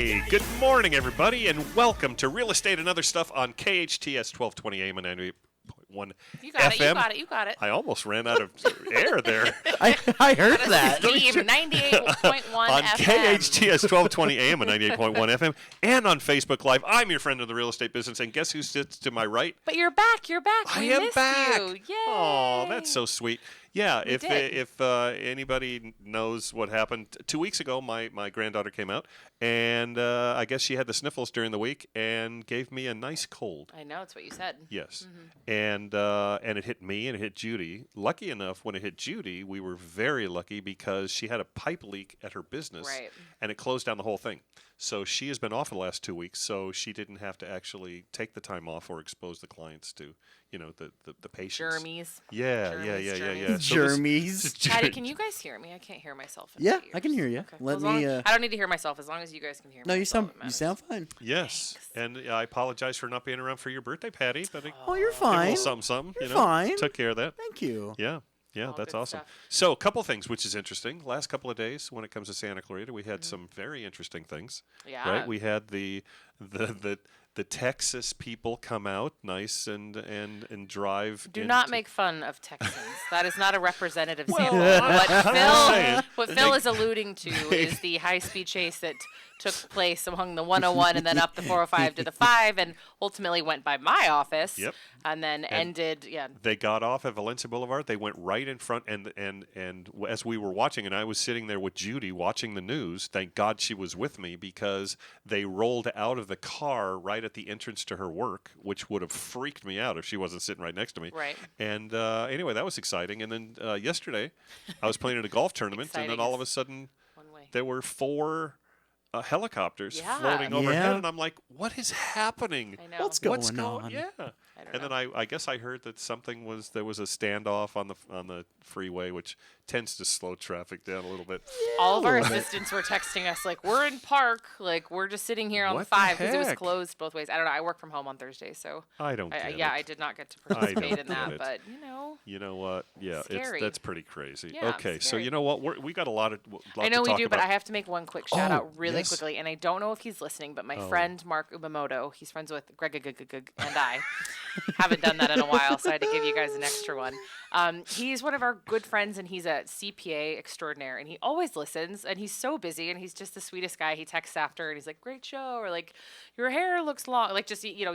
Hey, good morning, everybody, and welcome to Real Estate and Other Stuff on KHTS 1220 AM and 98.1 You got FM. it, you got it. I almost ran out of air there. I heard that. Steve, 98.1 on FM. KHTS 1220 AM and 98.1 FM, and on Facebook Live. I'm your friend of the real estate business, and guess who sits to my right? But you're back. I We am missed back. you. Yay. Oh, that's so sweet. Yeah, We did. if anybody knows what happened, 2 weeks ago, my granddaughter came out, and I guess she had the sniffles during the week and gave me a nice cold. I know, it's what you said. Yes, Mm-hmm. and it hit me and it hit Judy. Lucky enough, when it hit Judy, we were very lucky because she had a pipe leak at her business, Right. and it closed down the whole thing. So she has been off for the last 2 weeks, so she didn't have to actually take the time off or expose the clients to, the patients. Germies. Yeah. So Germies. Patty, can you guys hear me? I can't hear myself. in Yeah, my I can ears. hear you. Okay. Let Well, me. I don't need to hear myself as long as you guys can hear me. No, you That's all sound that you matters. sound fine. Yes, Thanks. and I apologize for not being around for your birthday, Patty. But Oh, you're a fine. little something, You're fine. Took care of that. Thank you. Yeah, All that's good awesome. stuff. So, a couple things, which is interesting. Last couple of days, when it comes to Santa Clarita, we had some very interesting things. Yeah. Right? We had the Texas people come out, nice and drive. Do not make fun of Texans. That is not a representative sample. saying. What Phil is alluding to is the high-speed chase that took place along the 101 and then up the 405 to the 5 and ultimately went by my office. Yep. And then ended, They got off at Valencia Boulevard. They went right in front, and as we were watching, and I was sitting there with Judy watching the news. Thank God she was with me because they rolled out of the car right at the entrance to her work, which would have freaked me out if she wasn't sitting right next to me. Right. And anyway, that was exciting. And then yesterday, I was playing in a golf tournament, and then Exciting all is of a sudden, one way. there were 4 helicopters Yeah. floating overhead, Yeah. and I'm like, what is happening? I know. What's going on? Yeah. I don't And know. then I guess I heard that there was a standoff on the freeway, which tends to slow traffic down a little bit. All of our little bit. assistants were texting us like, we're in park, like we're just sitting here on What the the 5 because it was heck? closed both ways. I don't know. I work from home on Thursday, so I don't get it. I did not get to I participate don't in that, get it. but You know what? Yeah, Scary. that's pretty crazy. Yeah, Okay, so scary. you know what? We got a lot I know to we talk do, about. but I have to make one quick shout out really yes. quickly, and I don't know if he's listening, but my Oh. friend Mark Umamoto, he's friends with Greg and I haven't done that in a while, so I had to give you guys an extra one. He's one of our good friends, and he's a CPA extraordinaire, and he always listens, and he's so busy, and he's just the sweetest guy. He texts after, and he's like, "Great show," or like, "Your hair looks long," like just he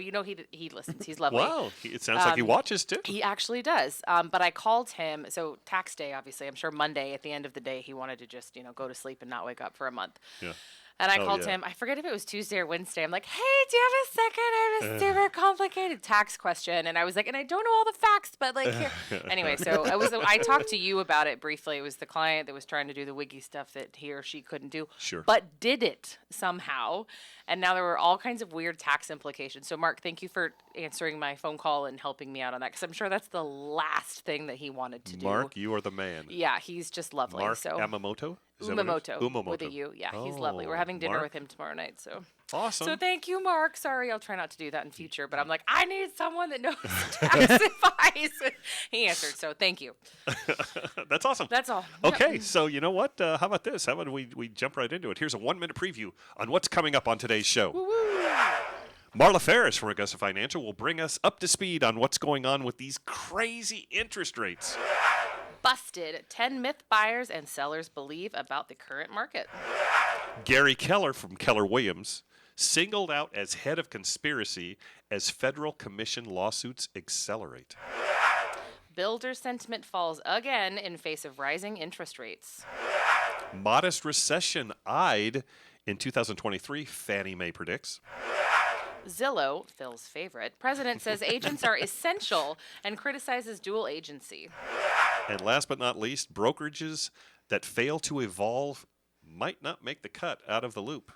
listens. He's lovely. Wow, it sounds like he watches too. He actually does. But I called him. So tax day, obviously. I'm sure Monday at the end of the day, he wanted to just, go to sleep and not wake up for a month. Yeah. And I Oh, called yeah. him. I forget if it was Tuesday or Wednesday. I'm like, hey, do you have a second? I have a super complicated tax question. And I was like, and I don't know all the facts, but like, here. Anyway, so I talked to you about it briefly. It was the client that was trying to do the wiggy stuff that he or she couldn't do. Sure. But did it somehow. And now there were all kinds of weird tax implications. So, Mark, thank you for answering my phone call and helping me out on that. Because I'm sure that's the last thing that he wanted to do. Mark, you are the man. Yeah, he's just lovely. Mark so Yamamoto? Is that what it is? Umamoto with a U. Yeah, he's lovely. We're Oh, having dinner Mark. with him tomorrow night. So Awesome. so thank you, Mark. Sorry, I'll try not to do that in future. But I'm like, I need someone that knows tax advice. He answered. So thank you. That's awesome. That's all. Okay, so you know what? How about this? How about we jump right into it? Here's a 1-minute preview on what's coming up on today's show. Marla Ferris from Augusta Financial will bring us up to speed on what's going on with these crazy interest rates. Busted. 10 myth buyers and sellers believe about the current market. Gary Keller from Keller Williams singled out as head of conspiracy as federal commission lawsuits accelerate. Builder sentiment falls again in face of rising interest rates. Modest recession eyed in 2023, Fannie Mae predicts. Zillow, Phil's favorite, president says agents are essential and criticizes dual agency. And last but not least, brokerages that fail to evolve might not make the cut out of the loop.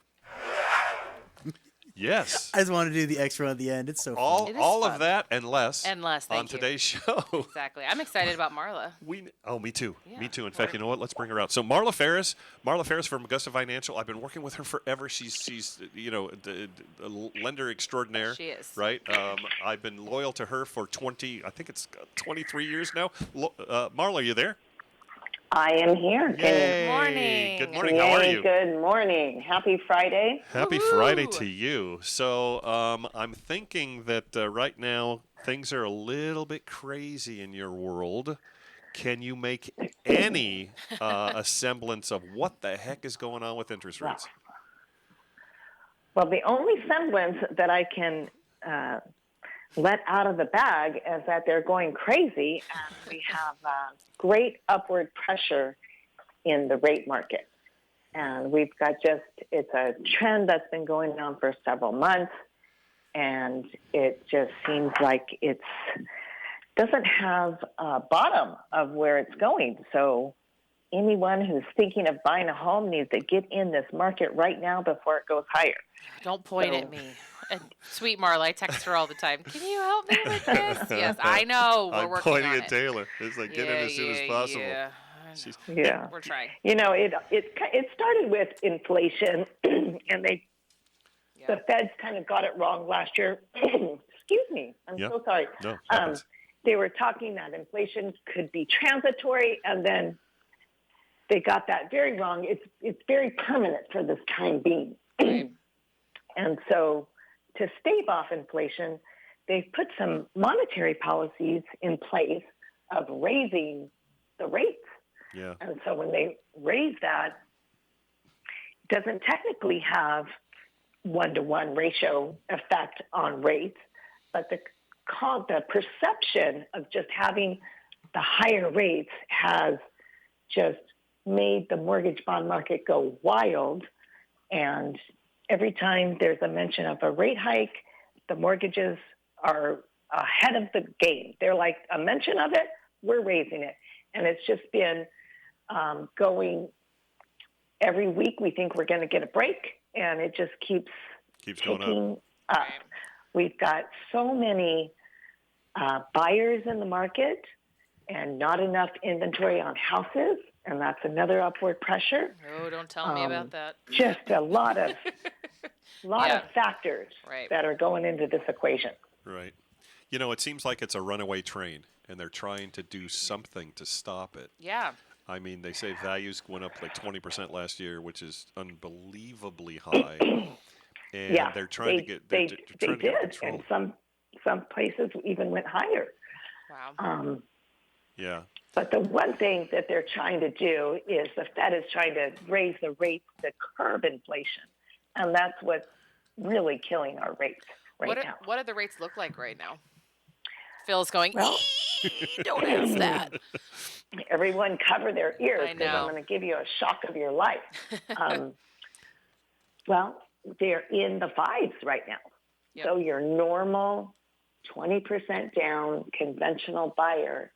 Yes. I just want to do the extra one at the end. It's so fun. It is All fun. of that and less, And less, on thank you. today's show. Exactly. I'm excited about Marla. Me too. Yeah. Me too. In fact, you know what? Let's bring her out. So Marla Ferris from Augusta Financial. I've been working with her forever. She's the lender extraordinaire. She is. Right. I've been loyal to her for 23 years now. Marla, are you there? I am here. Yay. Morning. Good morning. How are you? Good morning. Happy Friday. Happy Woohoo. Friday to you. So I'm thinking that right now things are a little bit crazy in your world. Can you make any a semblance of what the heck is going on with interest rates? Well, the only semblance that I can let out of the bag is that they're going crazy, and we have great upward pressure in the rate market. And we've got it's a trend that's been going on for several months, and it just seems like it doesn't have a bottom of where it's going. So anyone who's thinking of buying a home needs to get in this market right now before it goes higher. Don't point at me. And sweet Marla, I text her all the time. Can you help me with this? Yes, I know. We're I'm working pointing on at it. Taylor. It's like, get in as soon as possible. Yeah. Yeah. We're trying. You know, it started with inflation, and the Feds kind of got it wrong last year. Excuse me. I'm so sorry. No, happens. They were talking that inflation could be transitory, and then they got that very wrong. It's very permanent for this time being. And so to stave off inflation, they've put some monetary policies in place of raising the rates. Yeah. And so when they raise that, it doesn't technically have 1-to-1 ratio effect on rates, but the perception of just having the higher rates has just made the mortgage bond market go wild. And every time there's a mention of a rate hike, the mortgages are ahead of the game. They're like, a mention of it, we're raising it. And it's just been going every week. We think we're going to get a break, and it just keeps going up. We've got so many buyers in the market and not enough inventory on houses, and that's another upward pressure. Oh, don't tell me about that. Just a lot of factors that are going into this equation. Right. You know, it seems like it's a runaway train, and they're trying to do something to stop it. Yeah. I mean, they say values went up like 20% last year, which is unbelievably high. And they're trying to get they trying to get control. And some places even went higher. Wow. Yeah. But the one thing that they're trying to do is the Fed is trying to raise the rates to curb inflation, and that's what's really killing our rates now. What do the rates look like right now? Phil's going, well, don't ask that. Everyone cover their ears I because know. I'm going to give you a shock of your life. Well, they're in the 5s right now. Yep. So your normal 20% down conventional buyer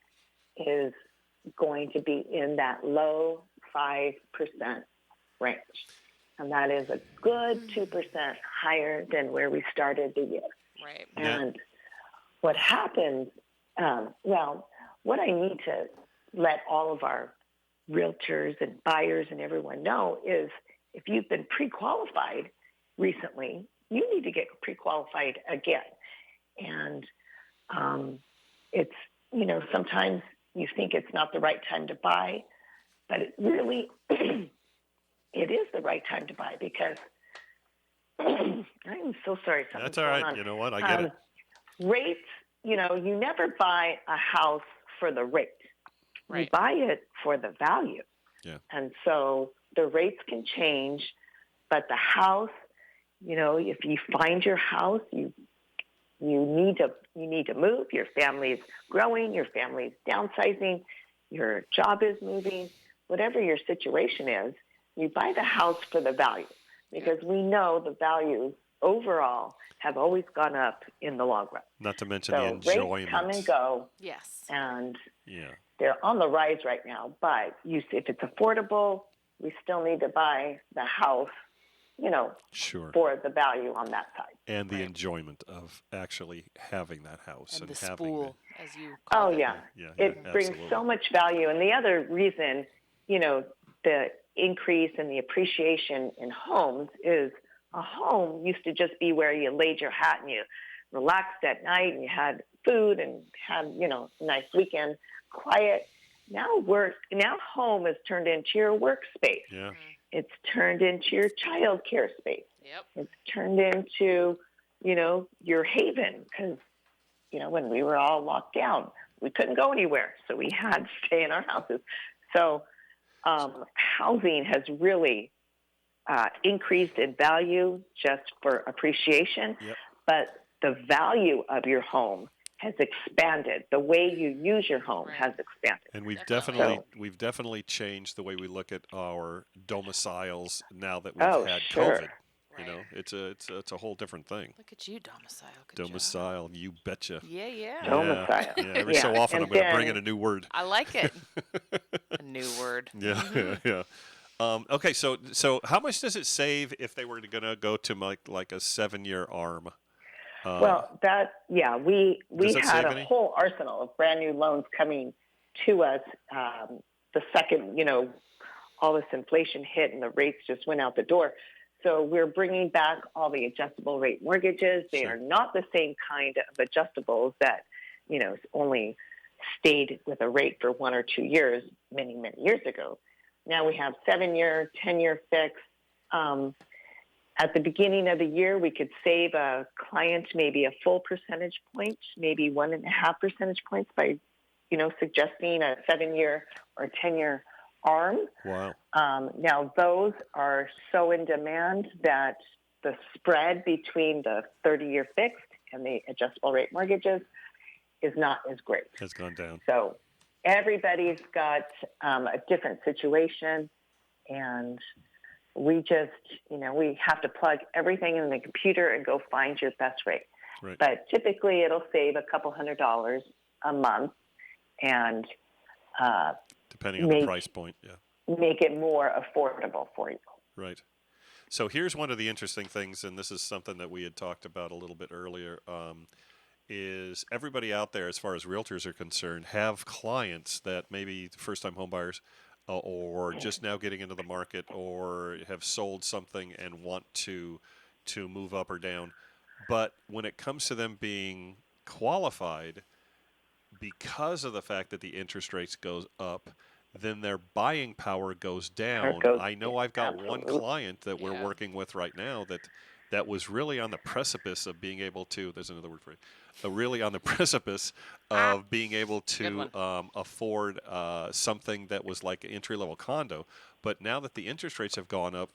is going to be in that low 5% range. And that is a good 2% higher than where we started the year. Right. And what happens, what I need to let all of our realtors and buyers and everyone know is if you've been pre-qualified recently, you need to get pre-qualified again. And it's, sometimes you think it's not the right time to buy, but it really, it is the right time to buy because I'm so sorry. That's all right. You know what? I get it. Rates, you never buy a house for the rate. Right. You buy it for the value. Yeah. And so the rates can change, but the house, if you find your house, you need to move. Your family's growing. Your family's downsizing. Your job is moving. Whatever your situation is, you buy the house for the value because we know the values overall have always gone up in the long run. Not to mention the enjoyment. Rates come and go. Yes. And they're on the rise right now. But if it's affordable, we still need to buy the house, sure, for the value on that side. And the enjoyment of actually having that house And the having spool, as you call it. It brings so much value. And the other reason, the increase in the appreciation in homes is a home used to just be where you laid your hat and you relaxed at night and you had food and had, a nice weekend, quiet. now home is turned into your workspace. Yeah. It's turned into your child care space. Yep. It's turned into, your haven, because, when we were all locked down, we couldn't go anywhere. So we had to stay in our houses. So housing has really increased in value just for appreciation. Yep. But the value of your home has expanded. The way you use your home has expanded. And we've Definitely. definitely changed the way we look at our domiciles now that we've had sure. COVID. Right. It's a whole different thing. Look at you, domicile. Good job. Domicile, you betcha. Yeah. Domicile. Yeah, every so often And I'm going to bring then- in a new word. I like it. A new word. Yeah. Okay, so how much does it save if they were going to go to like a 7-year ARM? Well, we Does that had save a any? whole arsenal of brand new loans coming to us the second, all this inflation hit and the rates just went out the door. So we're bringing back all the adjustable rate mortgages. They Sure. are not the same kind of adjustables that, only stayed with a rate for 1 or 2 years many, many years ago. Now we have 7-year, 10-year fixed. At the beginning of the year, we could save a client maybe a full percentage point, maybe 1.5 percentage points by, suggesting a 7-year or 10-year ARM. Wow. Now, those are so in demand that the spread between the 30-year fixed and the adjustable rate mortgages is not as great. Has gone down. So everybody's got a different situation, and we just, we have to plug everything in the computer and go find your best rate. Right. But typically it'll save a couple $100 a month and Depending on the price point, yeah. make it more affordable for you. Right. So here's one of the interesting things, and this is something that we had talked about a little bit earlier, is everybody out there, as far as realtors are concerned, have clients that maybe first-time homebuyers or just now getting into the market or have sold something and want to move up or down. But when it comes to them being qualified, because of the fact that the interest rates goes up, then their buying power goes down. I know I've got one client that we're working with right now that was really on the precipice of being able to, there's another word for it, really on the precipice of being able to afford something that was like an entry-level condo. But now that the interest rates have gone up,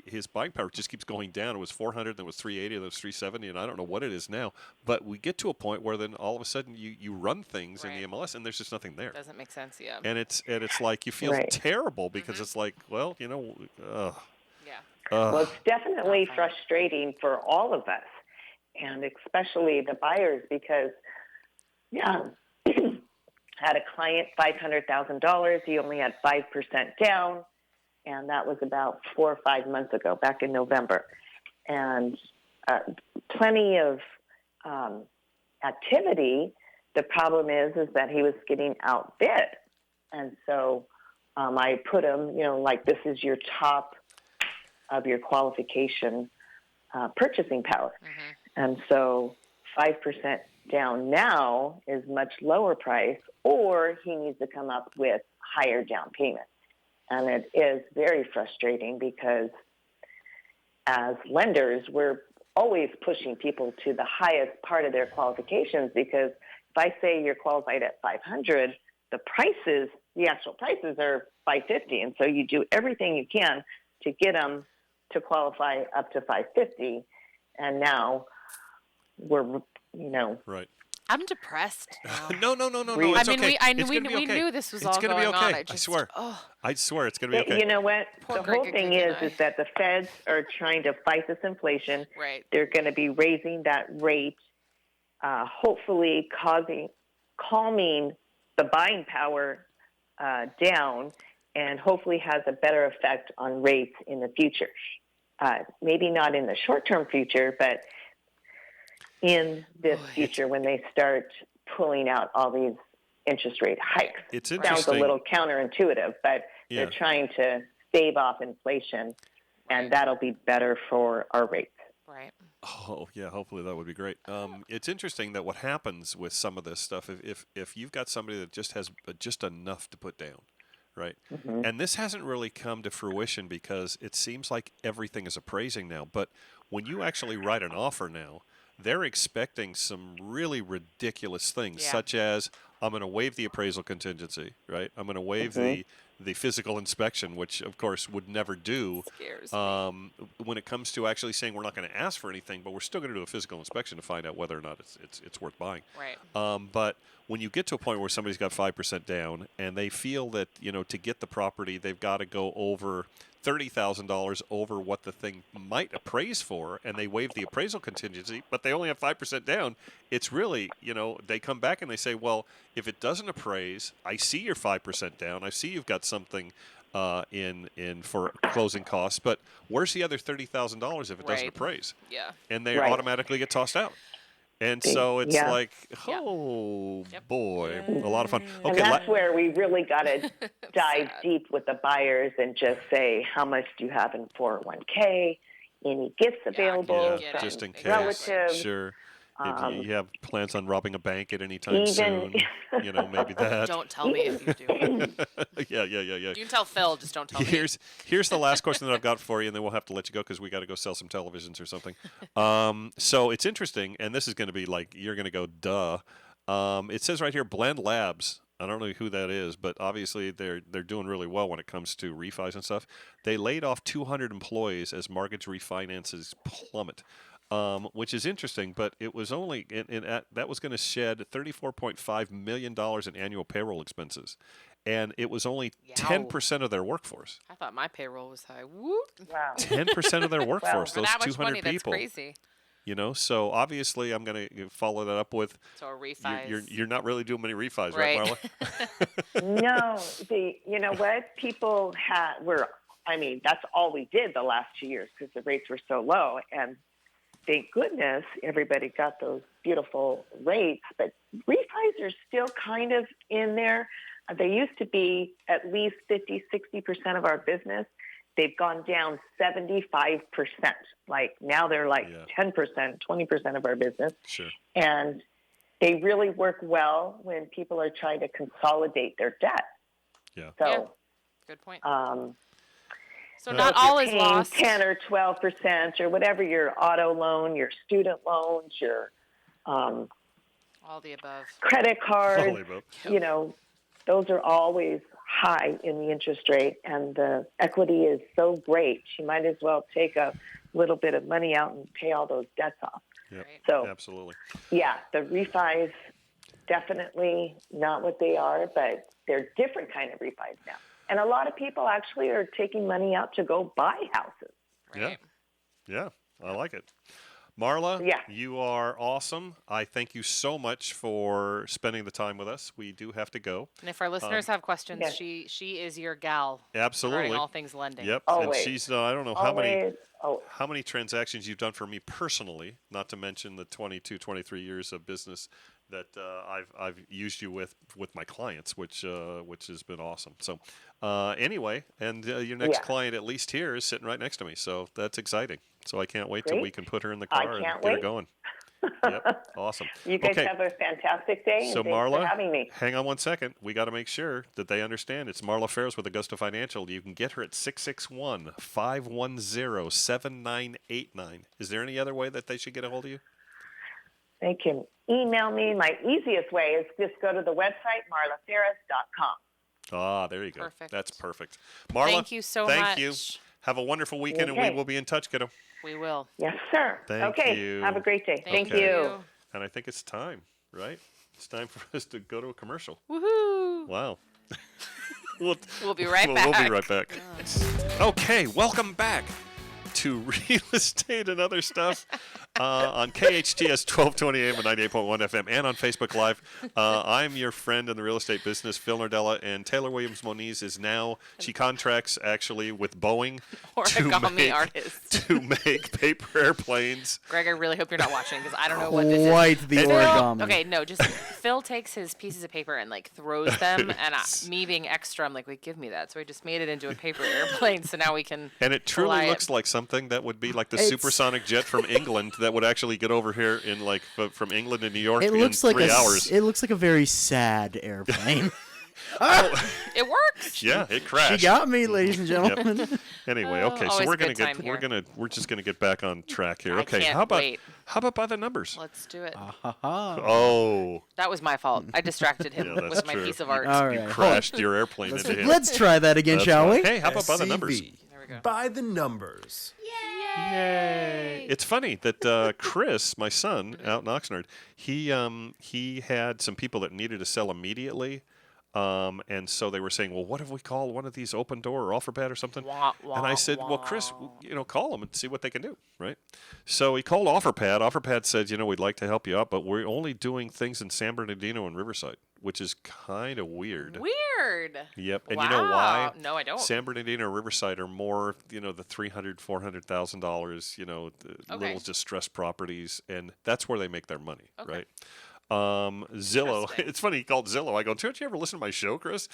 his buying power just keeps going down. It was 400, then it was 380, then it was 370, and I don't know what it is now. But we get to a point where then all of a sudden you run things in the MLS and there's just nothing there. Doesn't make sense, yeah. And it's like you feel terrible because it's like, well, Yeah. Well, it's definitely frustrating for all of us, and especially the buyers, because, had a client $500,000. He only had 5% down, and that was about 4 or 5 months ago, back in November. And plenty of activity. The problem is that he was getting outbid, and so I put him, like, this is your top of your qualification purchasing power. And so 5% down now is much lower price, or he needs to come up with higher down payment. And it is very frustrating because as lenders, we're always pushing people to the highest part of their qualifications, because if I say you're qualified at 500, the actual prices are 550. And so you do everything you can to get them to qualify up to 550, and now we're, right. I'm depressed now. No. Really? It's I mean, okay. we knew this was it's all gonna going be okay. on. I swear it's going to be okay. You know what? Poor The whole Greg thing and is that the feds are trying to fight this inflation. Right. They're going to be raising that rate, hopefully calming the buying power down, and hopefully has a better effect on rates in the future. Maybe not in the short-term future, but in this future when they start pulling out all these interest rate hikes. It's Sounds interesting. a little counterintuitive, but they're trying to stave off inflation, and that'll be better for our rates. Right. Oh yeah, hopefully that would be great. It's interesting that what happens with some of this stuff, if you've got somebody that just has just enough to put down, right? And this hasn't really come to fruition because it seems like everything is appraising now. But when you actually write an offer now, they're expecting some really ridiculous things, Yeah. such as I'm going to waive the appraisal contingency, right? I'm going to waive the physical inspection, which of course would never do. Scares me. When it comes to actually saying we're not going to ask for anything, but we're still going to do a physical inspection to find out whether or not it's worth buying. Right. But when you get to a point where somebody's got 5% down and they feel that to get the property they've got to go over $30,000 over what the thing might appraise for, and they waive the appraisal contingency, but they only have 5% down, it's really, they come back and they say, well, if it doesn't appraise, I see you're 5% down, I see you've got something in for closing costs, but where's the other $30,000 if it doesn't Right. appraise? Yeah. And they Right. automatically get tossed out. And so it's Yeah. like, Yeah. oh Yep. boy, a lot of fun. And Okay, that's where we really got to dive Sad. deep with the buyers and just say, how much do you have in 401k? Any gifts available get yeah, it. from just in case. relatives? Sure. If Um, you have plans on robbing a bank at any time even- soon, maybe that. Don't tell me if you do. Yeah. You can tell Phil, just don't tell me. Here's the last question that I've got for you, and then we'll have to let you go because we got to go sell some televisions or something. So it's interesting, and this is going to be like you're going to go, duh. It says right here, Blend Labs. I don't know who that is, but obviously they're doing really well when it comes to refis and stuff. They laid off 200 employees as mortgage refinances plummet. Which is interesting, but it was only that was going to shed $34.5 million in annual payroll expenses, and it was only Yow. 10% of their workforce. I thought my payroll was high. Whoop. Wow. 10% of their workforce. For those that much 200 money, people. that's crazy. So obviously I'm going to follow that up with. So a refis. You're not really doing many refis, right, Right. Marla? No, you know what? People that's all we did the last 2 years because the rates were so low. And thank goodness everybody got those beautiful rates. But refis are still kind of in there. They used to be at least 50, 60% of our business. They've gone down 75%. Like now they're like 10%, 20% of our business. Sure. And they really work well when people are trying to consolidate their debt. Yeah. So, Yeah. Good point. So if not you're all is paying lost. 10 or 12% or whatever your auto loan, your student loans, your All the above. credit cards, Holy boat. those are always high in the interest rate, and the equity is so great. You might as well take a little bit of money out and pay all those debts off. Yep. Right. So, Absolutely. yeah, the refis definitely not what they are, but they're different kind of refis now. And a lot of people actually are taking money out to go buy houses. Right. Yeah, I like it. Marla, Yeah. you are awesome. I thank you so much for spending the time with us. We do have to go. And if our listeners have questions, yes. she is your gal Absolutely. regarding all things lending. Yep. Always. And she's I don't know Always. how many transactions you've done for me personally, not to mention the 22, 23 years of business that I've used you with my clients, which has been awesome. So anyway, and your next client, at least here, is sitting right next to me. So that's exciting. So I can't wait till we can put her in the car and can't get her wait. going. Yep. Awesome. You guys Okay. have a fantastic day, and So thanks Marla, for having me. hang on one second. We got to make sure that they understand. It's Marla Ferris with Augusta Financial. You can get her at 661-510-7989. Is there any other way that they should get a hold of you? They can email me. My easiest way is just go to the website, marlaferris.com. Ah, there you go. Perfect. That's perfect. Marla, Thank you so thank much. you. Have a wonderful weekend, and Okay. we will be in touch, kiddo. We will. Yes, sir. Thank okay. you. Have a great day. Thank Okay. you. And I think it's time, right? It's time for us to go to a commercial. Woohoo! Wow. we'll Be right We'll back. be right back. Okay, welcome back to Real Estate and Other Stuff on KHTS 1220 AM and 98.1 FM and on Facebook Live. I'm your friend in the real estate business, Phil Nordella, and Taylor Williams-Moniz is now, she contracts actually with Boeing Origami artist. to make paper airplanes. Greg, I really hope you're not watching because I don't know what this Quite is. the Phil- origami. Okay, no, just Phil takes his pieces of paper and like throws them, and me being extra, I'm like, wait, give me that. So he just made it into a paper airplane, so now we can. And it truly fly looks it. like something that would be like the It's- supersonic jet from England that would actually get over here in like from England to New York It in looks like 3 hours. It looks like a very sad airplane. It works. Yeah, it crashed. She got me, ladies and gentlemen. Anyway, Oh, okay, so always we're a gonna good time get here. we're just gonna get back on track here. I Okay, can't how wait. about by the numbers? Let's do it. Oh, That was my fault. I distracted him Yeah, that's with my true. piece of art. All you right. crashed your airplane into him. Let's try that again, That's shall right. we? Hey, how about by the numbers? SCB. There we go. By the numbers. Yay! It's funny that Chris, my son, out in Oxnard, he had some people that needed to sell immediately. And so they were saying, well, what if we call one of these open door or offer pad or something? And I said, well, Chris, call them and see what they can do, right? So he called OfferPad. OfferPad said, we'd like to help you out, but we're only doing things in San Bernardino and Riverside, which is kind of weird. Weird. Yep. And you know why? Wow. No, I don't. San Bernardino or Riverside are more, the $300,000, $400,000, little distressed properties, and that's where they make their money, Okay. right? Zillow. Interesting. It's funny. He called Zillow. I go, don't you ever listen to my show, Chris?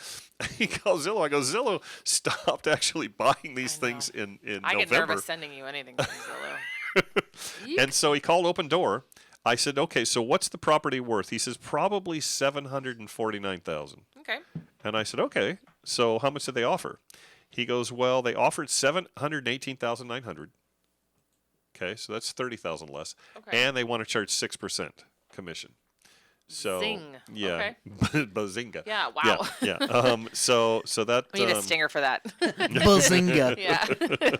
He called Zillow. I go, Zillow stopped actually buying these things in I get November. nervous sending you anything from Zillow. And so he called Open Door. I said, okay, so what's the property worth? He says probably $749,000. Okay. And I said, okay. So how much did they offer? He goes, well, they offered $718,900. Okay, so that's $30,000 less, Okay. and they want to charge 6% commission. So Zing. yeah, bazinga. Yeah. Wow. Yeah. So that We need a stinger for that. Bazinga. Yeah.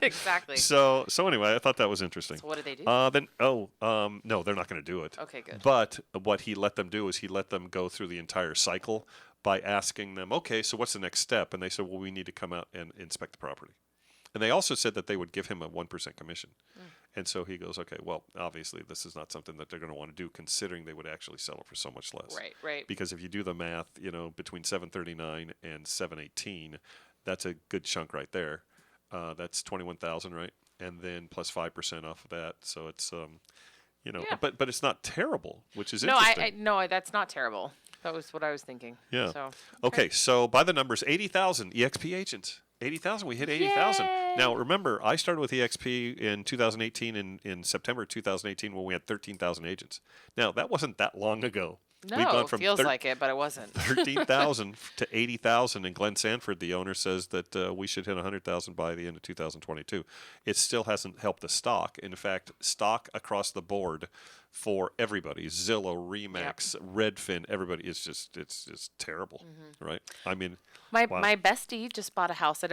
Exactly. So anyway, I thought that was interesting. So what did they do? No, they're not going to do it. Okay, good. But what he let them do is he let them go through the entire cycle by asking them, okay, so what's the next step? And they said, well, we need to come out and inspect the property. And they also said that they would give him a 1% commission. And so he goes, okay, well, obviously this is not something that they're going to want to do, considering they would actually sell it for so much less. Right. Because if you do the math, between 739 and 718, that's a good chunk right there. That's 21,000, right? And then plus 5% off of that. So it's, Yeah. but it's not terrible, which is No, interesting. no, that's not terrible. That was what I was thinking. Yeah. So, Okay, so by the numbers, 80,000 EXP agents. 80,000. We hit 80,000. Now, remember, I started with EXP in 2018, in September 2018, when we had 13,000 agents. Now, that wasn't that long ago. No, We've gone from feels like it, but it wasn't. 13,000 to 80,000. And Glenn Sanford, the owner, says that we should hit 100,000 by the end of 2022. It still hasn't helped the stock. In fact, stock across the board for everybody, Zillow, Remax, Redfin, everybody, it's just terrible, right? I mean, My wow. my bestie just bought a house.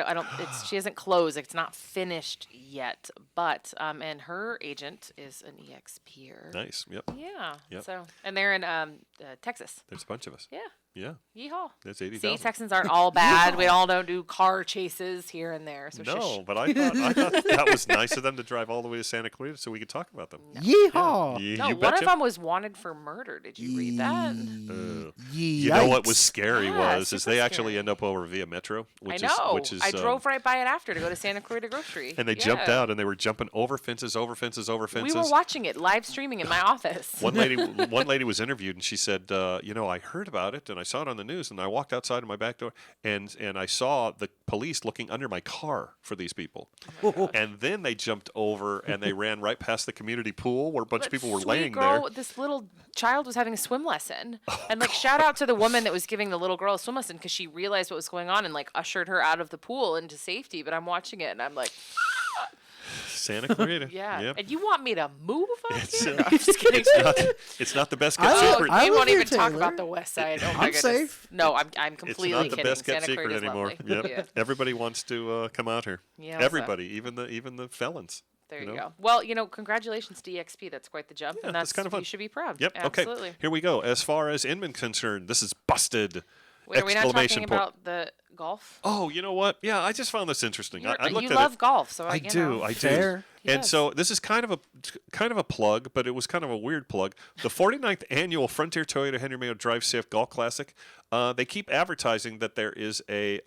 She hasn't closed. It's not finished yet. But and her agent is an EXPer. Nice. Yep. Yeah. Yep. So and they're in Texas. There's a bunch of us. Yeah. Yeah. Yeehaw. That's See, 80,000. Texans aren't all bad. We all don't do car chases here and there. So No, shush. but I thought that was nice of them to drive all the way to Santa Clarita so we could talk about them. Yeehaw. No, You one betcha. of them was wanted for murder. Did you read that? You know what was Yikes. scary Yeah, is super they actually scary. end up over via Metro, which I know. is I drove right by it after to go to Santa Clarita Grocery. and they jumped out and they were jumping over fences, over fences, over fences. We were watching it live streaming in my office. One lady was interviewed and she said, I heard about it and I saw it on the news and I walked outside of my back door and I saw the police looking under my car for these people. And then they jumped over and they ran right past the community pool where a bunch of people were Sweet laying girl, there. This little child was having a swim lesson, and shout out to the woman that was giving the little girl a swim lesson because she realized what was going on and ushered her out of the pool into safety. But I'm watching it and I'm like, Santa Clarita. yeah. Yep. And you want me to move up It's, here? I'm just kidding. It's not the best kept I- secret. I We live won't here, even talk Taylor. about the West Side. Oh my I'm goodness. safe. No, I'm It's completely not the kidding. best kept Santa secret Clarita's anymore. lovely. Yep. Yeah. Everybody wants to come out here. Yeah, what's Everybody, even the felons. There you you know? go. Well, congratulations to EXP. That's quite the jump, Yeah, and that's that's kinda fun. You should be proud. Yep. Absolutely. Okay. Here we go. As far as Inman's concerned, this is busted. Wait, are we not Exclamation talking point. about the golf? Oh, you know what? Yeah, I just found this interesting. I looked You at love it. golf, so I do. I do. Fair. He And does. so this is kind of a plug, but it was kind of a weird plug. The 49th annual Frontier Toyota Henry Mayo Drive Safe Golf Classic. They keep advertising that there is a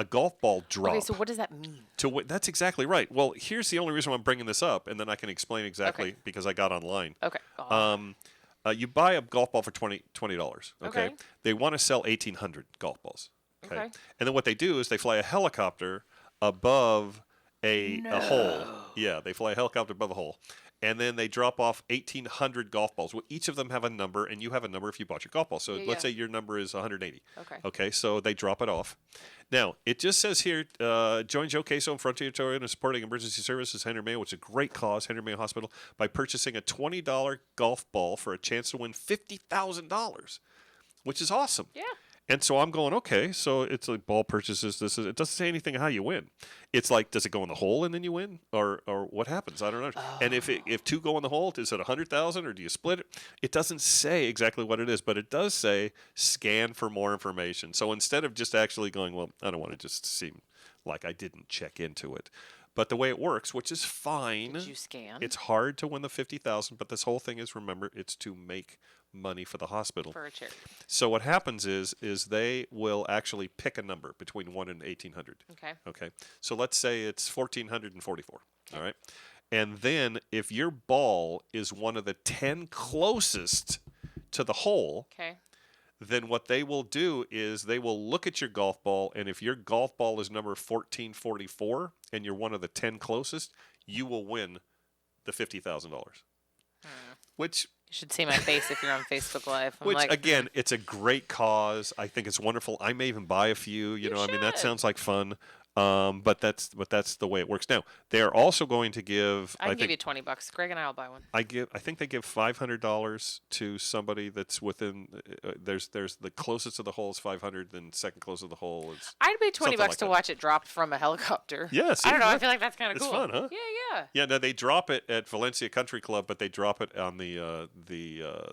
golf ball drop. Okay, so what does that mean? That's exactly right. Well, here's the only reason why I'm bringing this up, and then I can explain exactly Okay. because I got online. Okay. You buy a golf ball for $20. Okay. They want to sell 1,800 golf balls. Okay. And then what they do is they fly a helicopter above a hole. Yeah, they fly a helicopter above a hole. And then they drop off 1,800 golf balls. Well, each of them have a number, and you have a number if you bought your golf ball. So let's say your number is 180. Okay. Okay, so they drop it off. Now, it just says here, join Joe Queso and Frontier Toyota in supporting emergency services, Henry Mayo, which is a great cause, Henry Mayo Hospital, by purchasing a $20 golf ball for a chance to win $50,000, which is awesome. Yeah. And so I'm going, okay, so it's like ball purchases. It doesn't say anything how you win. It's like, does it go in the hole and then you win, or what happens? I don't know. Oh. And if two go in the hole, is it 100,000 or do you split it? It doesn't say exactly what it is, but it does say scan for more information. So instead of just actually going, well, I don't want to just seem like I didn't check into it. But the way it works, which is fine. Did you scan? It's hard to win the 50,000, but this whole thing is, remember, it's to make money for the hospital. For a charity. So what happens is they will actually pick a number between 1 and 1,800. Okay. Okay. So let's say it's 1,444. All right. And then if your ball is one of the 10 closest to the hole, Okay. then what they will do is they will look at your golf ball, and if your golf ball is number 1,444 and you're one of the 10 closest, you will win the $50,000. Which You should see my face if you're on Facebook Live. I'm Which, like, again, it's a great cause. I think it's wonderful. I may even buy a few. You know, I mean, that should. sounds like fun. But that's the way it works. Now, they are also going to give. I can give think you $20. Greg and I will buy one. I think they give $500 to somebody that's within. There's the closest to the hole is 500, then second closest to the hole is. I'd pay $20 something like to that. watch it dropped from a helicopter. Yes, I don't know. yeah. I feel like that's kind of It's cool. fun, huh? Yeah. Yeah, no, they drop it at Valencia Country Club, but they drop it on the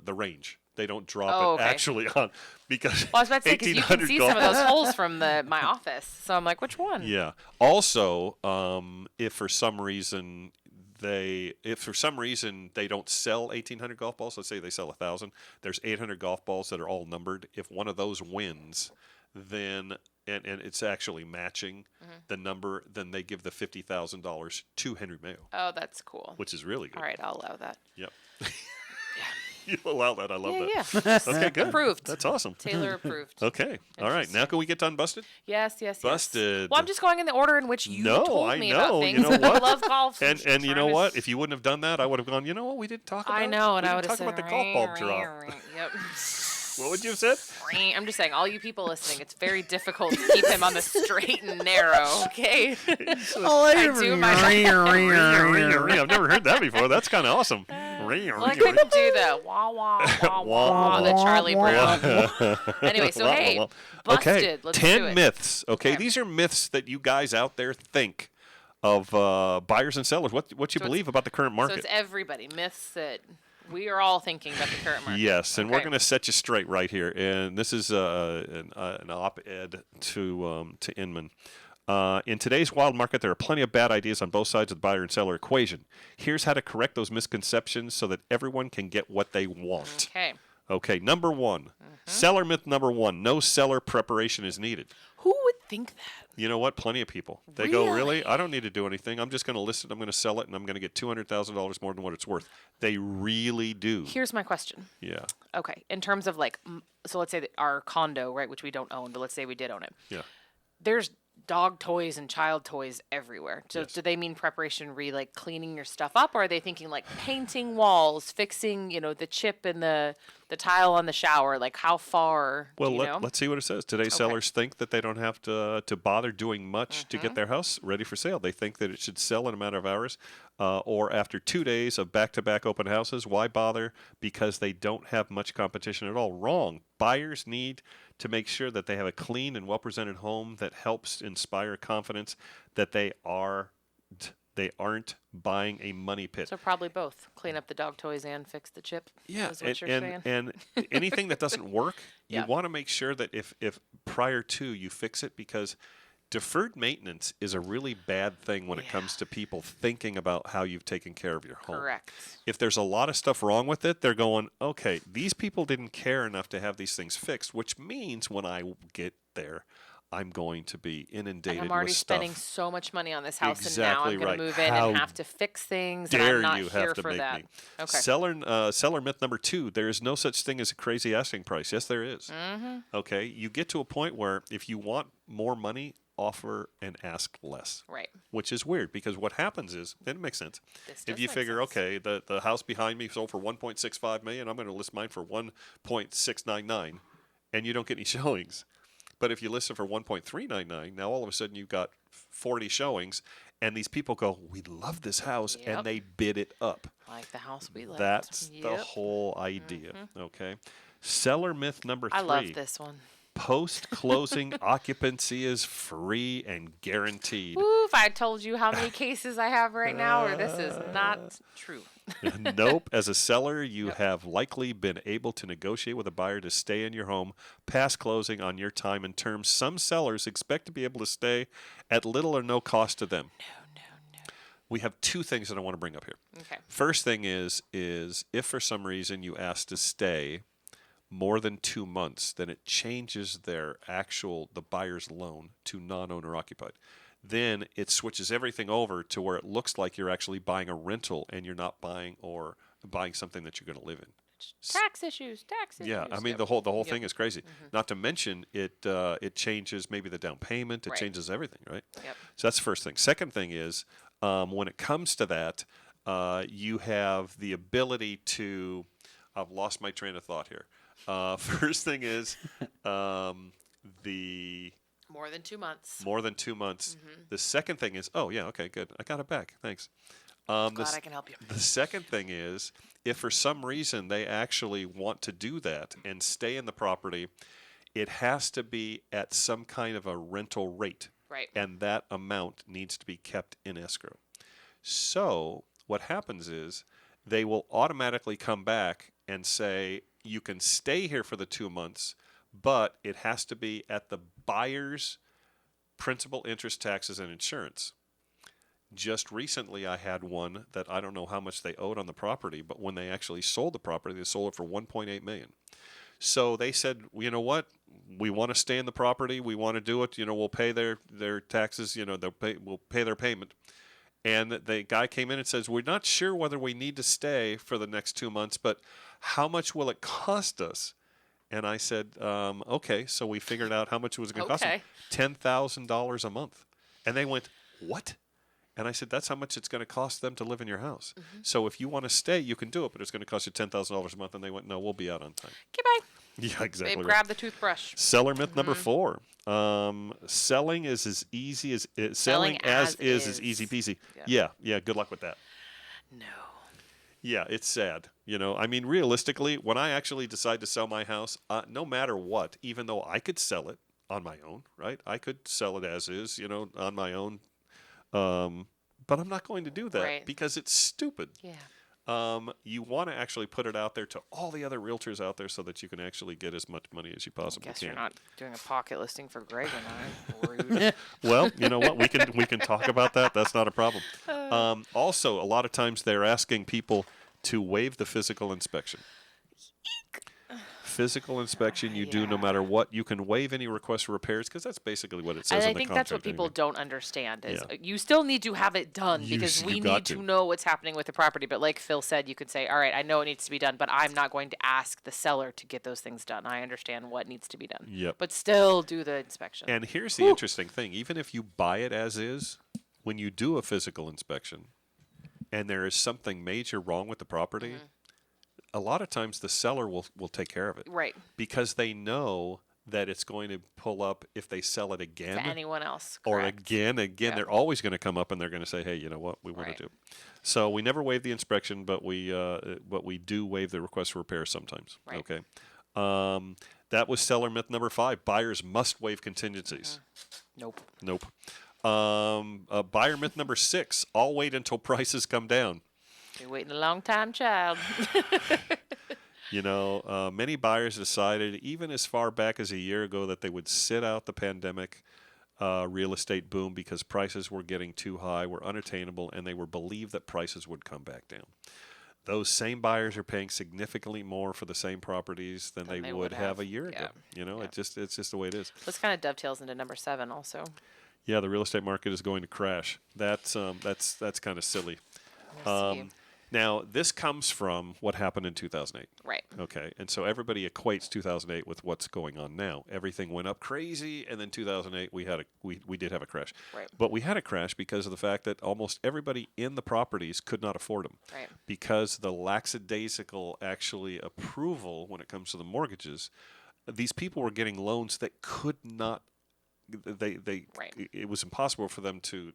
range. They don't drop it actually on because. Well, I was about to say, because you can 1,800 see golf some of those holes from my office. So I'm like, which one? Yeah. Also, if for some reason they don't sell 1,800 golf balls, let's say they sell 1,000, there's 800 golf balls that are all numbered. If one of those wins, then and it's actually matching the number, then they give the $50,000 to Henry Mayo, Oh, that's cool. which is really good. All right, I'll allow that. Yep. You allow that. I love that. Yeah. Okay, good. Approved. That's awesome. Taylor approved. Okay. All right. Now can we get done busted? Yes. Busted. Well, I'm just going in the order in which you No, told I me know. about You things. know I what? love golf. And I'm you trying know to what? If you wouldn't have done that, I would have gone, you know what? We didn't talk about I know, and we I didn't would have talk said about the golf ball drop. Yep. What would you have said? I'm just saying, all you people listening, it's very difficult to keep him on the straight and narrow, okay? I do my I've never heard that before. That's kind of awesome. Well, I couldn't do the wah, wah, wah, wah, the Charlie Brown. Anyway, so hey, busted. Okay, Let's 10 do it. myths. Okay, Okay. these are myths that you guys out there think of buyers and sellers. What you So believe about the current So market. it's everybody. Myths that we are all thinking about the current market. Yes, and we're Okay. going to set you straight right here. And this is an op-ed to Inman. In today's wild market, there are plenty of bad ideas on both sides of the buyer and seller equation. Here's how to correct those misconceptions so that everyone can get what they want. Okay. Okay, number one. Seller myth number one. No seller preparation is needed. Who would think that? You know what? Plenty of people. They go, Really? really? I don't need to do anything. I'm just going to list it. I'm going to sell it, and I'm going to get $200,000 more than what it's worth. They really do. Here's my question. Yeah. Okay. In terms of like, so let's say that our condo, right, which we don't own, but let's say we did own it. Yeah. There's dog toys and child toys everywhere. So Yes. do they mean preparation like cleaning your stuff up, or are they thinking like painting walls, fixing, the chip in the tile on the shower? Like how far? Well, do you know? let's see what it says. Today's sellers think that they don't have to bother doing much to get their house ready for sale. They think that it should sell in a matter of hours or after 2 days of back-to-back open houses. Why bother? Because they don't have much competition at all. Wrong. Buyers need to make sure that they have a clean and well-presented home that helps inspire confidence that they aren't buying a money pit. So probably both. Clean up the dog toys and fix the chip. Yeah, is what you're saying. and anything that doesn't work, you Yeah. want to make sure that if prior to you fix it, because deferred maintenance is a really bad thing when it comes to people thinking about how you've taken care of your home. Correct. If there's a lot of stuff wrong with it, they're going, okay, these people didn't care enough to have these things fixed, which means when I get there, I'm going to be inundated And I'm already with spending stuff. so much money on this house, and now Exactly I'm going right. to move in How and have to fix things, and Dare I'm not you here have to for make that. me. Okay. Seller myth number two, there is no such thing as a crazy asking price. Yes, there is. Mm-hmm. Okay, you get to a point where if you want more money, offer and ask less. Right. Which is weird because what happens is, and it makes sense. This If does you make figure, sense. okay, the house behind me sold for $1.65 million, I'm going to list mine for $1.699, and you don't get any showings. But if you list it for $1.399, now all of a sudden you've got 40 showings, and these people go, we love this house, Yep. and they bid it up. Like the house we lived. That's the Yep. whole idea. Okay. Seller myth number 3. I love this one. Post-closing occupancy is free and guaranteed. Woo, if I told you how many cases I have right now, or this is not true. Nope. As a seller, you have likely been able to negotiate with a buyer to stay in your home past closing on your time and terms. Some sellers expect to be able to stay at little or no cost to them. No. We have 2 things that I want to bring up here. Okay. First thing is if for some reason you ask to stay more than 2 months, then it changes the buyer's loan to non-owner occupied. Then it switches everything over to where it looks like you're actually buying a rental and you're not buying something that you're going to live in. Tax issues. Yeah, I mean Yep. the whole Yep. thing is crazy. Not to mention it changes maybe the down payment. It Right. changes everything, right? Yep. So that's the first thing. Second thing is when it comes to that, you have the ability to. I've lost my train of thought here. First thing is the More than 2 months. more than 2 months. The second thing is, oh yeah, okay, good. I got it back. Thanks. Glad I can help you. The second thing is, if for some reason they actually want to do that and stay in the property, it has to be at some kind of a rental rate. Right. And that amount needs to be kept in escrow. So what happens is they will automatically come back and say, you can stay here for the 2 months, but it has to be at the buyer's principal, interest, taxes, and insurance. Just recently, I had one that I don't know how much they owed on the property, but when they actually sold the property, they sold it for $1.8 million. So they said, well, you know what? We want to stay in the property. We want to do it. We'll pay their taxes. We'll pay their payment. And the guy came in and says, we're not sure whether we need to stay for the next 2 months, but how much will it cost us? And I said, okay. So we figured out how much it was going to cost them. $10,000 a month. And they went, what? And I said, that's how much it's going to cost them to live in your house. So if you want to stay, you can do it, but it's going to cost you $10,000 a month. And they went, no, we'll be out on time. Goodbye. Yeah, exactly. Babe, Right. grab the toothbrush. Seller myth number 4. Selling is as easy as selling as is easy peasy. Yeah. Good luck with that. No. Yeah, it's sad. I mean, realistically, when I actually decide to sell my house, no matter what, even though I could sell it on my own, right? I could sell it as is, on my own. But I'm not going to do that Right. because it's stupid. Yeah. You want to actually put it out there to all the other realtors out there so that you can actually get as much money as you possibly Guess can. you're not doing a pocket listing for Greg and I. Rude. Well, you know what? We can talk about that. That's not a problem. Also, a lot of times they're asking people to waive the physical inspection. Physical inspection you do no matter what. You can waive any request for repairs because that's basically what it says And in I the think contract. that's what people anyway. don't understand is Yeah. you still need to have it done because we you got need to to. know what's happening with the property. But like Phil said, you could say, all right, I know it needs to be done, but I'm not going to ask the seller to get those things done. I understand what needs to be done. Yep. But still do the inspection. And here's the interesting thing. Even if you buy it as is, when you do a physical inspection and there is something major wrong with the property, a lot of times the seller will take care of it. Right. Because they know that it's going to pull up if they sell it again. To anyone else. Or Correct. again, Yeah. they're always going to come up and they're going to say, hey, you know what, we want Right. to do. So we never waive the inspection, but we do waive the request for repair sometimes. Right. Okay. That was seller myth number 5. Buyers must waive contingencies. Nope. Nope. Buyer myth number 6. All wait until prices come down. You're waiting a long time, child. Many buyers decided, even as far back as a year ago, that they would sit out the pandemic real estate boom because prices were getting too high, were unattainable, and they were believed that prices would come back down. Those same buyers are paying significantly more for the same properties than they would have a year ago. Yeah. It's just the way it is. This kind of dovetails into number 7 also. Yeah, the real estate market is going to crash. That's kind of silly. We'll see. Now, this comes from what happened in 2008. Right. Okay, and so everybody equates 2008 with what's going on now. Everything went up crazy, and then 2008 we did have a crash. Right. But we had a crash because of the fact that almost everybody in the properties could not afford them. Right. Because the lackadaisical actually approval when it comes to the mortgages, these people were getting loans that could not. Right. It was impossible for them to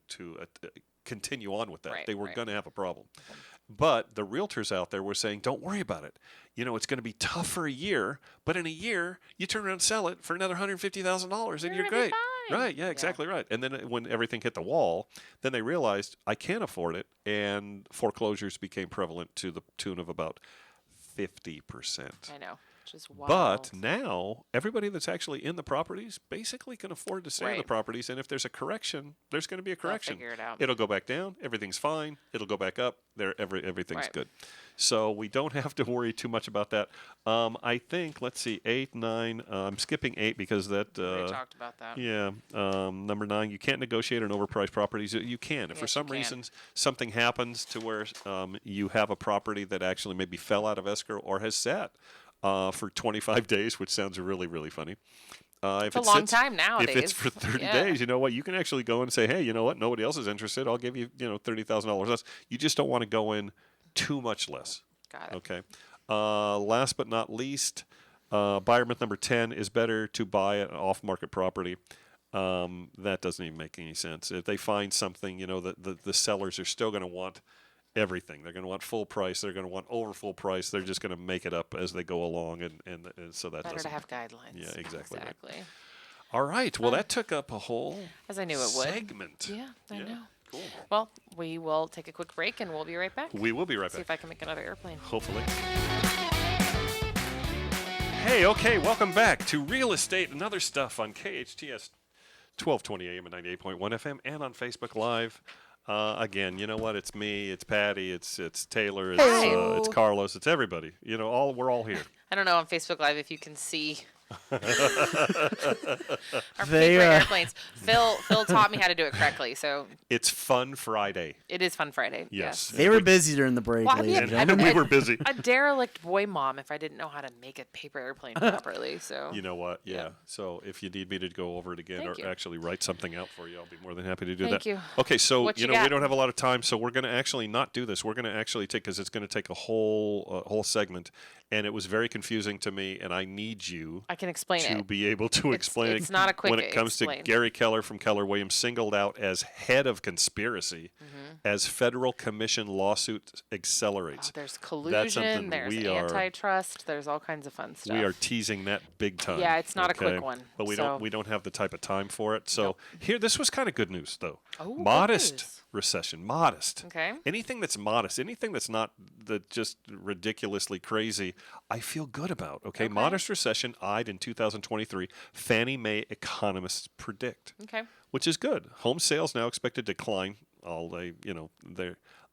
continue on with that. Right, They were right. going to have a problem. But the realtors out there were saying, don't worry about it. You know, it's going to be tough for a year, but in a year, you turn around and sell it for another $150,000 and you're gonna be great. fine. Right, yeah, exactly right. And then when everything hit the wall, then they realized, I can't afford it, and foreclosures became prevalent to the tune of about 50%. I know. Just wild. But now, everybody that's actually in the properties basically can afford to stay in the Right. properties. And if there's a correction, there's going to be a correction. figure it out. It'll go back down. Everything's fine. It'll go back up. Everything's Right. good. So we don't have to worry too much about that. I think, let's see, 8, 9. I'm skipping 8 because that. We talked about that. Yeah. Number 9, you can't negotiate on overpriced properties. You can. If for Yes, some you can. reasons something happens to where you have a property that actually maybe fell out of escrow or has sat for 25 days, which sounds really, really funny. If It's a long time nowadays. If it's for 30 Yeah. days, you know what? You can actually go in and say, hey, you know what? Nobody else is interested. I'll give you, $30,000 less. You just don't want to go in too much less. Got it. Okay. Last but not least, buyer myth number 10 is better to buy an off-market property. That doesn't even make any sense. If they find something, the sellers are still going to want everything. They're going to want full price. They're going to want over full price. They're just going to make it up as they go along, and so that Better to doesn't. have guidelines. Yeah, exactly right. Exactly. All right. Well, that took up a whole As I knew it would. segment. Yeah, I know. Cool. Well, we will take a quick break and we'll be right back. We will be right See back. if I can make another airplane. Hopefully. Hey, okay, welcome back to Real Estate and Other Stuff on KHTS 1220 AM and 98.1 FM and on Facebook Live. Again, you know what? It's me, it's Patty, it's Taylor, it's Carlos, it's everybody. We're all here. I don't know on Facebook Live if you can see our They, paper airplanes. Phil taught me how to do it correctly, so It's Fun Friday. it is Fun Friday. Yes. They were busy during the break, Well, I ladies mean, and I gentlemen. And we were busy. A derelict boy mom if I didn't know how to make a paper airplane properly. So You know what? Yeah. Yeah. So if you need me to go over it again Thank or you. actually write something out for you, I'll be more than happy to do Thank that. you. Okay, so What you we got? don't have a lot of time, so we're going to actually not do this. We're going to actually take because it's going to take a whole segment, and it was very confusing to me, and I need you I can explain to it. be able to explain it's not a quick when it comes explain. to Gary Keller from Keller Williams singled out as head of conspiracy as federal commission lawsuit accelerates. Oh, there's That's something collusion, there's we are- antitrust, there's all kinds of fun stuff. We are teasing that big time. Yeah, it's not a quick okay? one, But we so- don't have the type of time for it. So here, this was kind of good news though. Oh, good Modest news. recession, modest. Okay. Anything that's modest, anything that's not just ridiculously crazy, I feel good about. Okay, modest recession eyed in 2023. Fannie Mae economists predict, Okay. which is good. Home sales now expected to decline.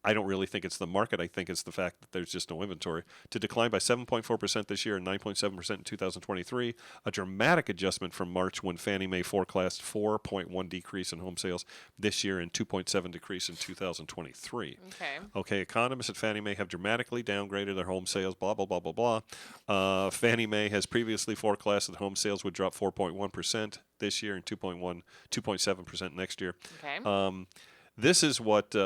I don't really think it's the market. I think it's the fact that there's just no inventory. To decline by 7.4% this year and 9.7% in 2023, a dramatic adjustment from March when Fannie Mae forecast 4.1 decrease in home sales this year and 2.7 decrease in 2023. Okay. Okay, economists at Fannie Mae have dramatically downgraded their home sales, blah, blah, blah, blah, blah. Fannie Mae has previously forecast that home sales would drop 4.1% this year and 2.7% next year. Okay. This is what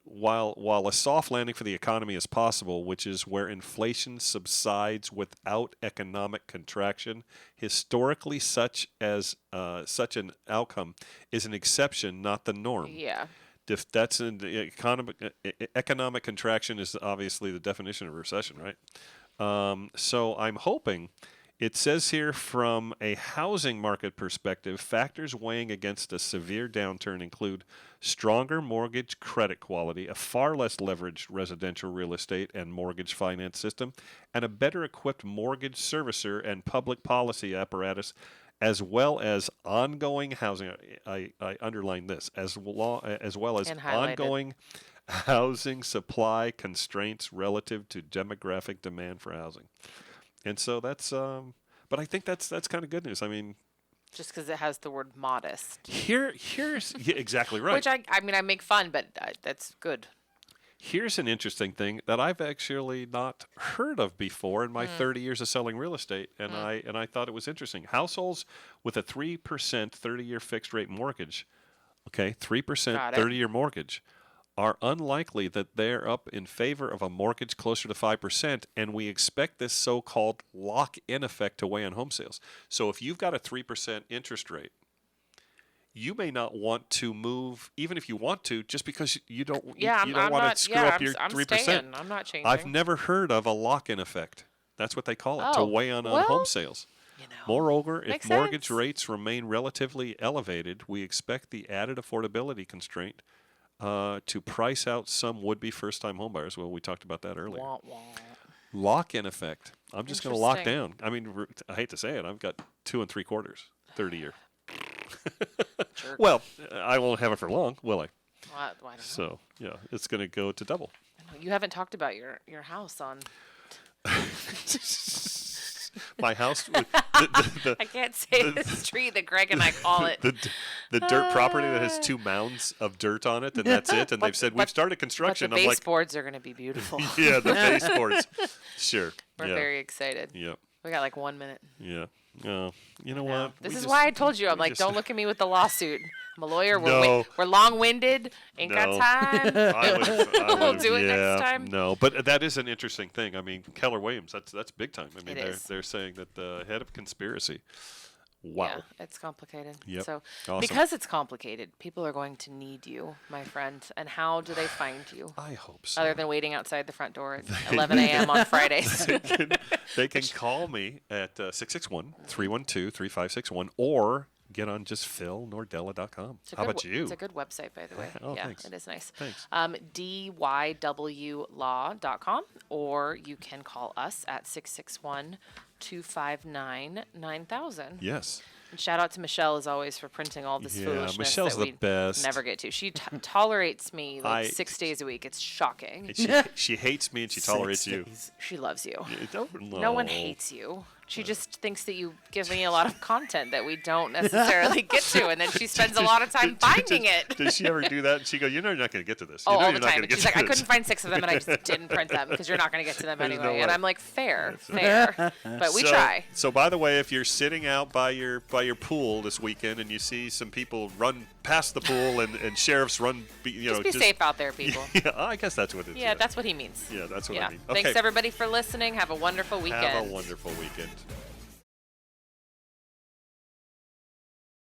while a soft landing for the economy is possible, which is where inflation subsides without economic contraction, historically such an outcome is an exception, not the norm. yeah. If that's an economic contraction is obviously the definition of recession, right? So I'm hoping. It says here from a housing market perspective, factors weighing against a severe downturn include stronger mortgage credit quality, a far less leveraged residential real estate and mortgage finance system, and a better equipped mortgage servicer and public policy apparatus, as well as ongoing housing. I underline this, as well as And highlighted. ongoing housing supply constraints relative to demographic demand for housing. And so that's, but I think that's kind of good news. I mean, Just because it has the word modest. here's exactly right. Which I mean, I make fun, but that's good. Here's an interesting thing that I've actually not heard of before in my 30 years of selling real estate, and I thought it was interesting. Households with a 3% 30-year fixed rate mortgage, okay, 3% Got it. 30-year mortgage, are unlikely that they're up in favor of a mortgage closer to 5%, and we expect this so-called lock-in effect to weigh on home sales. So if you've got a 3% interest rate, you may not want to move, even if you want to, just because you don't. Yeah, you don't I'm want not. to screw Yeah, up I'm, your I'm 3%. staying. I'm not changing. I've never heard of a lock-in effect. That's what they call it, to Oh, weigh on well, home sales. You know, Moreover, if makes mortgage sense. rates remain relatively elevated, we expect the added affordability constraint to price out some would-be first-time homebuyers. Well, we talked about that earlier. Wah, wah. Lock-in effect. I'm just going to lock Interesting. down. I mean, I hate to say it, I've got 2 3/4 30-year. Jerk. Well, I won't have it for long, will I? Well, I don't know. So, yeah, it's going to go to double. You haven't talked about your house on. My house, I can't say the street that Greg and I call it. the dirt property that has 2 mounds of dirt on it, and that's it. And they've said, we've started But the construction. I'm like, baseboards are going to be beautiful. yeah, the baseboards. Sure. We're yeah. very excited. Yep. We got like 1 minute. Yeah. You know No. what? This We is just- why I told you. I'm we like, just- don't look at me with the lawsuit. I'm a lawyer. No. We're long-winded. Ain't got No. time. I We'll would've- do it next yeah, time. No, but that is an interesting thing. I mean, Keller Williams, that's big time. I mean, It is. they're saying that the head of conspiracy. Wow. Yeah, it's complicated. Yep. So Awesome. because it's complicated, people are going to need you, my friend. And how do they find you? I hope so. Other than waiting outside the front door at 11 a.m. on Fridays. They can call me at 661-312-3561 or get on just philnordella.com. How about you? It's a good website, by the way. Oh, yeah, thanks. it is nice. Thanks. dywlaw.com, or you can call us at 661-259-9000. Yes. And shout out to Michelle, as always, for printing all this Yeah, foolishness Michelle's that the we best. never get to. She tolerates me like I- 6 days a week. It's shocking. And she hates me and she tolerates 6 you. days. She loves you. No one hates you. She just thinks that you give me a lot of content that we don't necessarily get to, and then she spends a lot of time finding it. Does she ever do that? And she go, you know, you're not going to get to this. Oh, you know all you're the not time. gonna And get she's to like, I this." couldn't find 6 of them, and I just didn't print them because you're not going to get to them There's no anyway. way. And I'm like, fair. But we try. So, by the way, if you're sitting out by your pool this weekend and you see some people run past the pool and sheriffs run, Just be safe out there, people. Yeah, I guess that's what it is. Yeah, that's what he means. Yeah, that's what Yeah. I mean. Okay. Thanks, everybody, for listening. Have a wonderful weekend. Have a wonderful weekend.